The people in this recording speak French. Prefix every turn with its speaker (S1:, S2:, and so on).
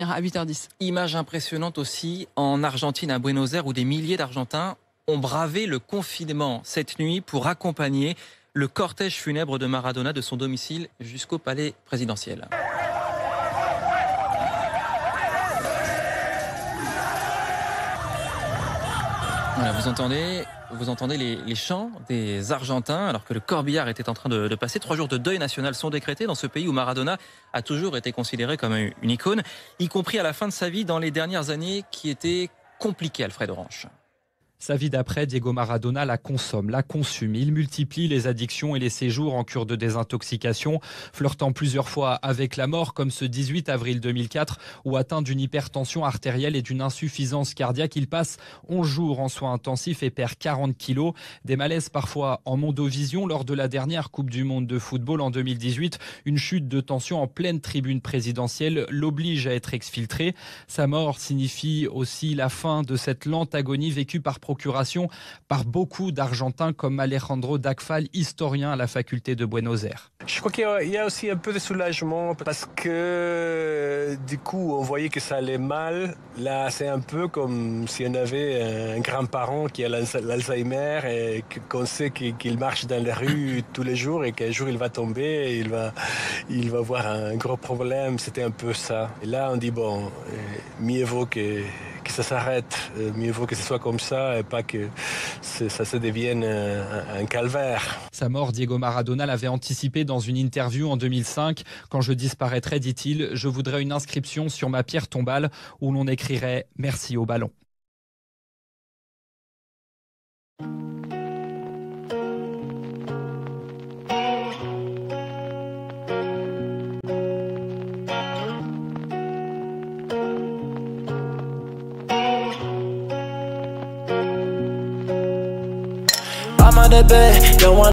S1: à 8h10.
S2: Image impressionnante aussi en Argentine, à Buenos Aires, où des milliers d'Argentins ont bravé le confinement cette nuit pour accompagner le cortège funèbre de Maradona de son domicile jusqu'au palais présidentiel. Voilà, vous entendez les chants des Argentins alors que le corbillard était en train de passer. 3 jours de deuil national sont décrétés dans ce pays où Maradona a toujours été considéré comme une icône, y compris à la fin de sa vie dans les dernières années qui étaient compliquées, Alfred Orange.
S3: Sa vie d'après, Diego Maradona la consomme, la consume. Il multiplie les addictions et les séjours en cure de désintoxication, flirtant plusieurs fois avec la mort, comme ce 18 avril 2004, où atteint d'une hypertension artérielle et d'une insuffisance cardiaque, il passe 11 jours en soins intensifs et perd 40 kilos. Des malaises parfois en mondovision lors de la dernière Coupe du Monde de football en 2018. Une chute de tension en pleine tribune présidentielle l'oblige à être exfiltré. Sa mort signifie aussi la fin de cette lente agonie vécue par procuration par beaucoup d'Argentins comme Alejandro Dagfal, historien à la faculté de Buenos Aires.
S4: Je crois qu'il y a aussi un peu de soulagement parce que du coup on voyait que ça allait mal. Là c'est un peu comme si on avait un grand-parent qui a l'Alzheimer et qu'on sait qu'il marche dans les rues tous les jours et qu'un jour il va tomber et il va avoir un gros problème. C'était un peu ça. Et là on dit bon, mieux vaut que ça s'arrête, mieux vaut que ce soit comme ça et pas que ça se devienne un calvaire.
S3: Sa mort, Diego Maradona l'avait anticipé dans une interview en 2005. Quand je disparaîtrai, dit-il, je voudrais une inscription sur ma pierre tombale où l'on écrirait « Merci au ballon ».
S5: I'm on the bed, don't want